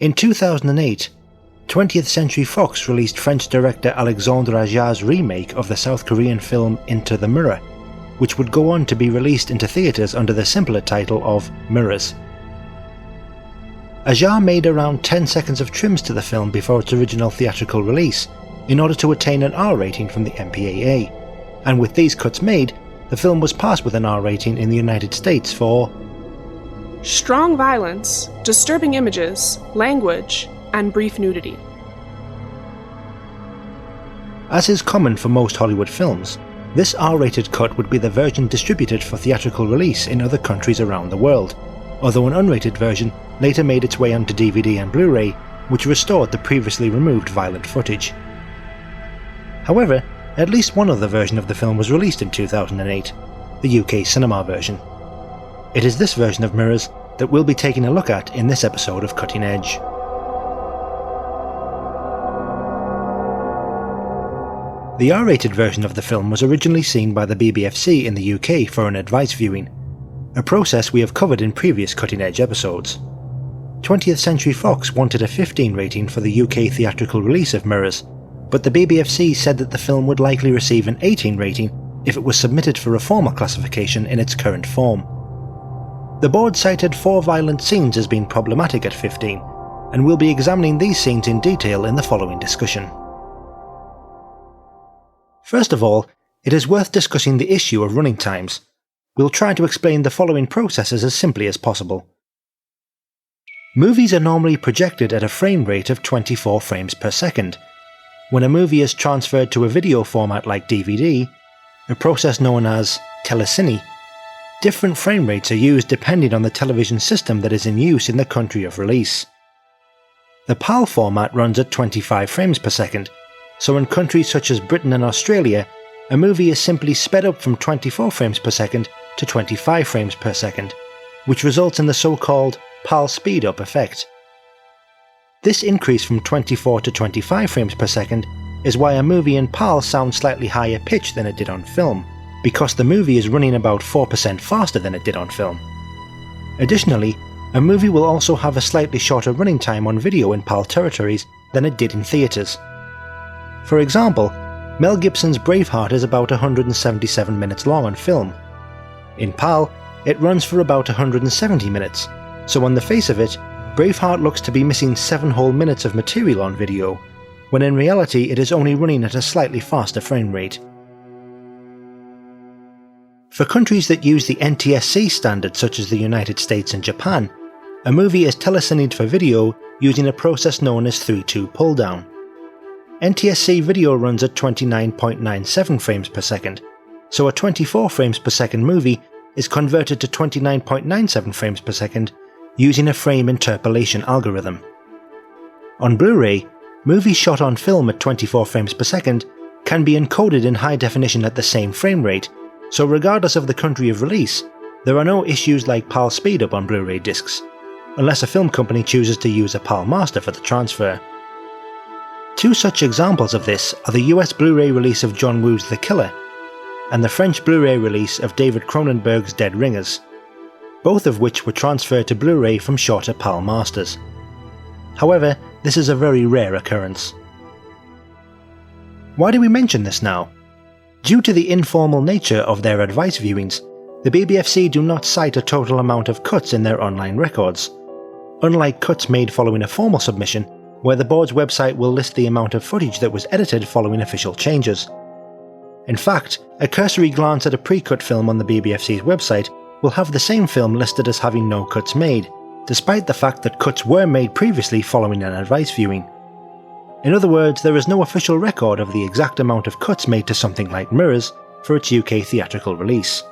In 2008, 20th Century Fox released French director Alexandre Aja's remake of the South Korean film Into the Mirror, which would go on to be released into theatres under the simpler title of Mirrors. Aja made around 10 seconds of trims to the film before its original theatrical release, in order to attain an R rating from the MPAA, and with these cuts made, the film was passed with an R rating in the United States for strong violence, disturbing images, language, and brief nudity. As is common for most Hollywood films, this R-rated cut would be the version distributed for theatrical release in other countries around the world, although an unrated version later made its way onto DVD and Blu-ray, which restored the previously removed violent footage. However, at least one other version of the film was released in 2008, the UK cinema version. It is this version of Mirrors that we'll be taking a look at in this episode of Cutting Edge. The R-rated version of the film was originally seen by the BBFC in the UK for an advice viewing, a process we have covered in previous Cutting Edge episodes. 20th Century Fox wanted a 15 rating for the UK theatrical release of Mirrors, but the BBFC said that the film would likely receive an 18 rating if it was submitted for reformer classification in its current form. The board cited 4 violent scenes as being problematic at 15, and we'll be examining these scenes in detail in the following discussion. First of all, it is worth discussing the issue of running times. We'll try to explain the following processes as simply as possible. Movies are normally projected at a frame rate of 24 frames per second. When a movie is transferred to a video format like DVD, a process known as telecine, different frame rates are used depending on the television system that is in use in the country of release. The PAL format runs at 25 frames per second, so in countries such as Britain and Australia, a movie is simply sped up from 24 frames per second to 25 frames per second, which results in the so-called PAL speed-up effect. This increase from 24 to 25 frames per second is why a movie in PAL sounds slightly higher pitch than it did on film, because the movie is running about 4% faster than it did on film. Additionally, a movie will also have a slightly shorter running time on video in PAL territories than it did in theatres. For example, Mel Gibson's Braveheart is about 177 minutes long on film. In PAL, it runs for about 170 minutes, so on the face of it, Braveheart looks to be missing 7 whole minutes of material on video, when in reality it is only running at a slightly faster frame rate. For countries that use the NTSC standard such as the United States and Japan, a movie is telecined for video using a process known as 3:2 pull-down. NTSC video runs at 29.97 frames per second, so a 24 frames per second movie is converted to 29.97 frames per second using a frame interpolation algorithm. On Blu-ray, movies shot on film at 24 frames per second can be encoded in high definition at the same frame rate, so regardless of the country of release, there are no issues like PAL speedup on Blu-ray discs, unless a film company chooses to use a PAL master for the transfer. 2 such examples of this are the US Blu-ray release of John Woo's The Killer, and the French Blu-ray release of David Cronenberg's Dead Ringers, both of which were transferred to Blu-ray from shorter PAL masters. However, this is a very rare occurrence. Why do we mention this now? Due to the informal nature of their advice viewings, the BBFC do not cite a total amount of cuts in their online records, unlike cuts made following a formal submission, where the board's website will list the amount of footage that was edited following official changes. In fact, a cursory glance at a pre-cut film on the BBFC's website will have the same film listed as having no cuts made, despite the fact that cuts were made previously following an advice viewing. In other words, there is no official record of the exact amount of cuts made to something like Mirrors for its UK theatrical release.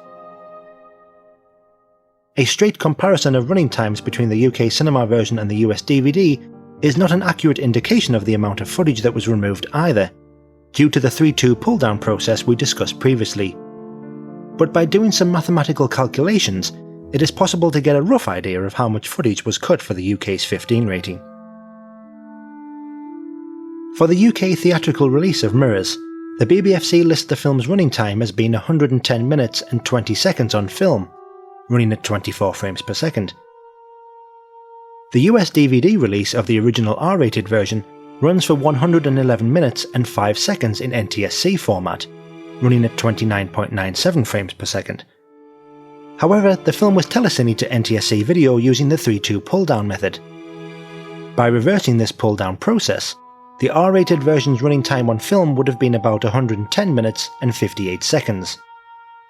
A straight comparison of running times between the UK cinema version and the US DVD is not an accurate indication of the amount of footage that was removed either, due to the 3:2 pull-down process we discussed previously. But by doing some mathematical calculations, it is possible to get a rough idea of how much footage was cut for the UK's 15 rating. For the UK theatrical release of Mirrors, the BBFC lists the film's running time as being 110 minutes and 20 seconds on film, running at 24 frames per second. The US DVD release of the original R-rated version runs for 111 minutes and 5 seconds in NTSC format, running at 29.97 frames per second. However, the film was telecined to NTSC video using the 3:2 pull-down method. By reversing this pull-down process, the R-rated version's running time on film would have been about 110 minutes and 58 seconds.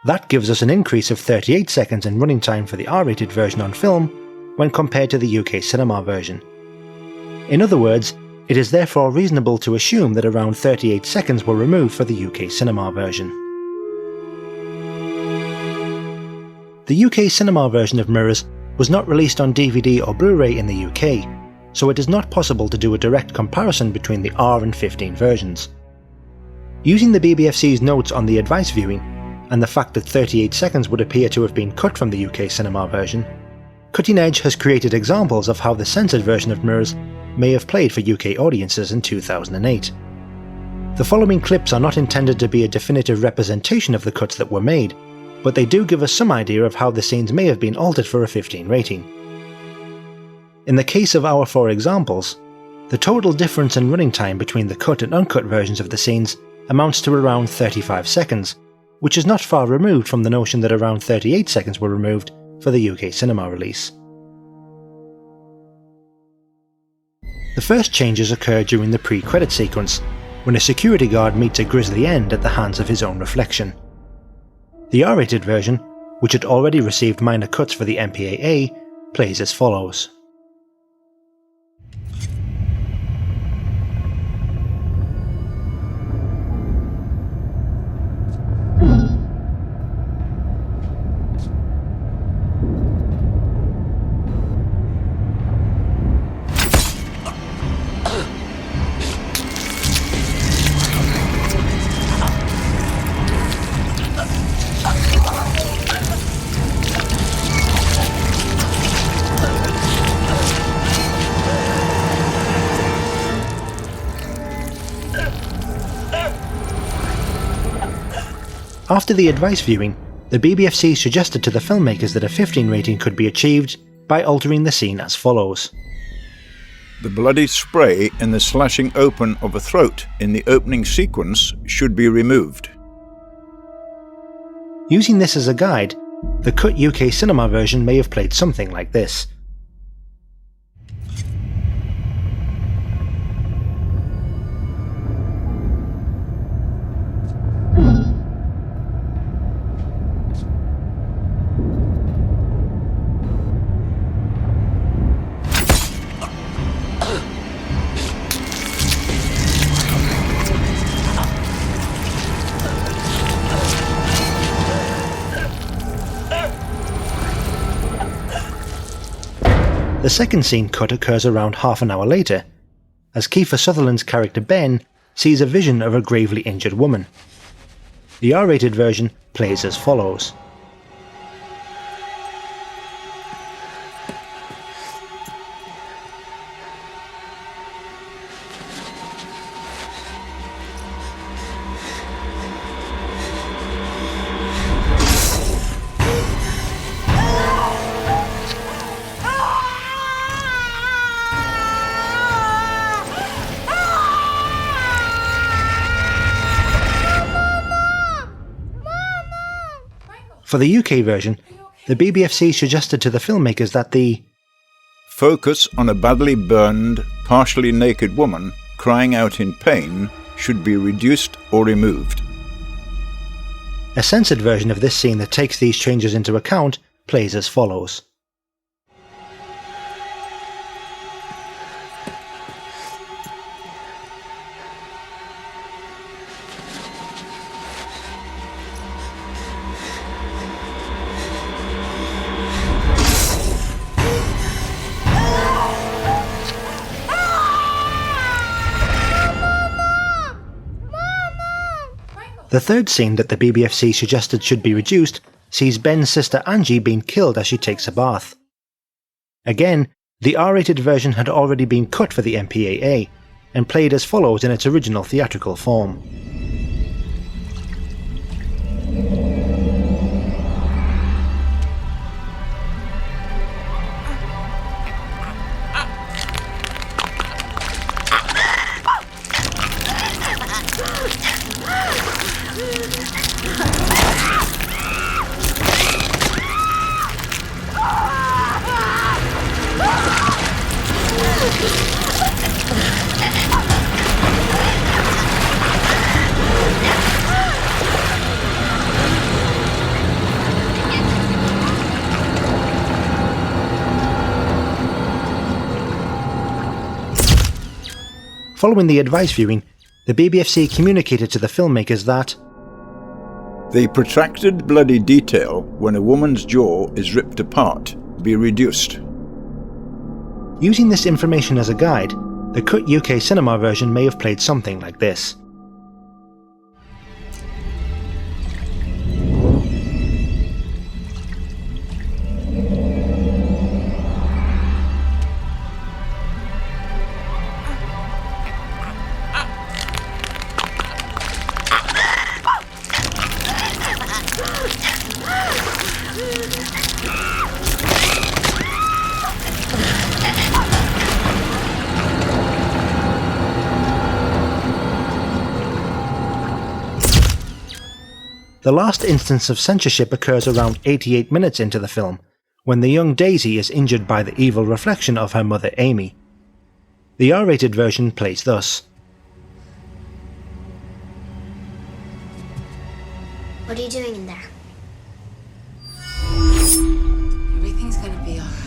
That gives us an increase of 38 seconds in running time for the R-rated version on film when compared to the UK cinema version. In other words, it is therefore reasonable to assume that around 38 seconds were removed for the UK cinema version. The UK cinema version of Mirrors was not released on DVD or Blu-ray in the UK, so it is not possible to do a direct comparison between the R and 15 versions. Using the BBFC's notes on the advice viewing, and the fact that 38 seconds would appear to have been cut from the UK cinema version, Cutting Edge has created examples of how the censored version of Mirrors may have played for UK audiences in 2008. The following clips are not intended to be a definitive representation of the cuts that were made, but they do give us some idea of how the scenes may have been altered for a 15 rating. In the case of our 4 examples, the total difference in running time between the cut and uncut versions of the scenes amounts to around 35 seconds, which is not far removed from the notion that around 38 seconds were removed for the UK cinema release. The first changes occur during the pre-credit sequence, when a security guard meets a grisly end at the hands of his own reflection. The R-rated version, which had already received minor cuts for the MPAA, plays as follows. After the advice viewing, the BBFC suggested to the filmmakers that a 15 rating could be achieved by altering the scene as follows. The bloody spray in the slashing open of a throat in the opening sequence should be removed. Using this as a guide, the cut UK cinema version may have played something like this. The second scene cut occurs around half an hour later, as Kiefer Sutherland's character Ben sees a vision of a gravely injured woman. The R-rated version plays as follows. For the UK version, the BBFC suggested to the filmmakers that the focus on a badly burned, partially naked woman crying out in pain should be reduced or removed. A censored version of this scene that takes these changes into account plays as follows. The third scene that the BBFC suggested should be reduced sees Ben's sister Angie being killed as she takes a bath. Again, the R-rated version had already been cut for the MPAA, and played as follows in its original theatrical form. Following the advice viewing, the BBFC communicated to the filmmakers that the protracted bloody detail when a woman's jaw is ripped apart be reduced. Using this information as a guide, the cut UK cinema version may have played something like this. The last instance of censorship occurs around 88 minutes into the film, when the young Daisy is injured by the evil reflection of her mother Amy. The R-rated version plays thus. What are you doing in there? Everything's gonna be all right.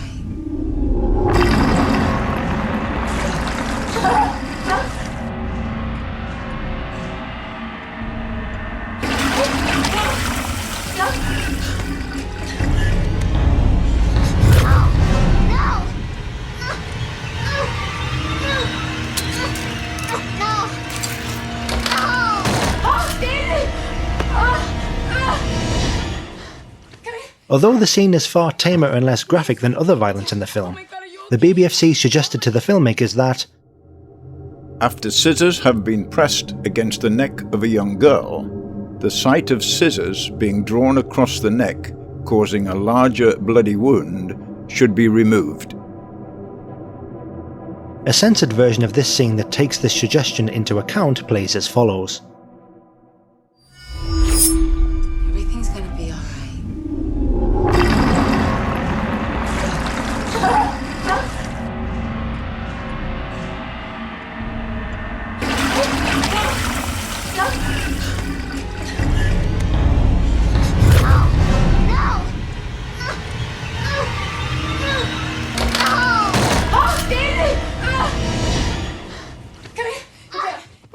Although the scene is far tamer and less graphic than other violence in the film, the BBFC suggested to the filmmakers that after scissors have been pressed against the neck of a young girl, the sight of scissors being drawn across the neck, causing a larger bloody wound, should be removed. A censored version of this scene that takes this suggestion into account plays as follows. Everything's gonna be all right.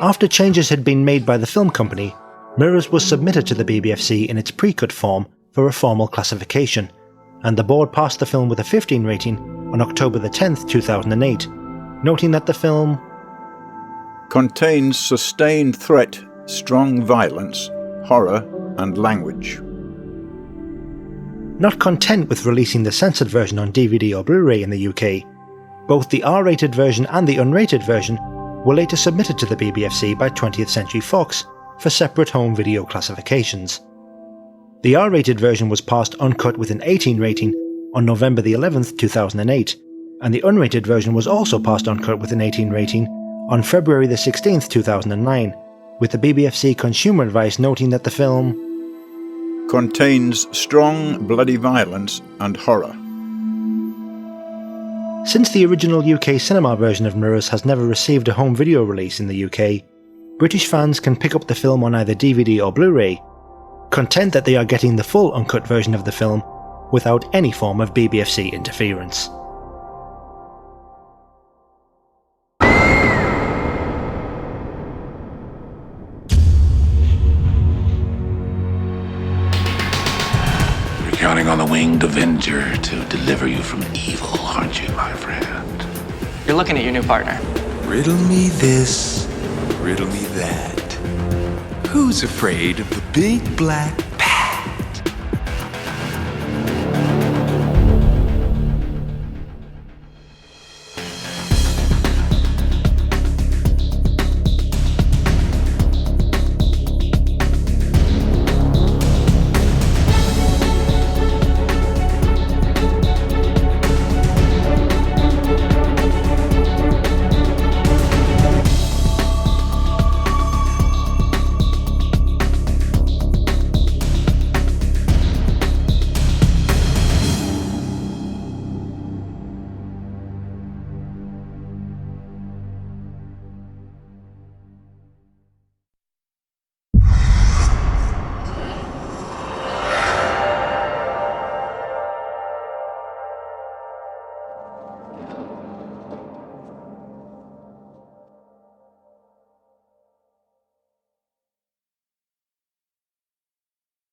After changes had been made by the film company, Mirrors was submitted to the BBFC in its pre-cut form for a formal classification, and the board passed the film with a 15 rating on October the 10th, 2008, noting that the film contains sustained threat, strong violence, horror, and language. Not content with releasing the censored version on DVD or Blu-ray in the UK, both the R-rated version and the unrated version were later submitted to the BBFC by 20th Century Fox for separate home video classifications. The R-rated version was passed uncut with an 18 rating on November the 11th, 2008, and the unrated version was also passed uncut with an 18 rating on February the 16th, 2009, with the BBFC Consumer Advice noting that the film contains strong bloody violence and horror. Since the original UK cinema version of Mirrors has never received a home video release in the UK, British fans can pick up the film on either DVD or Blu-ray, content that they are getting the full uncut version of the film without any form of BBFC interference. You're counting on the Winged Avenger to deliver you from evil, aren't you, my friend? You're looking at your new partner. Riddle me this, riddle me that. Who's afraid of the big black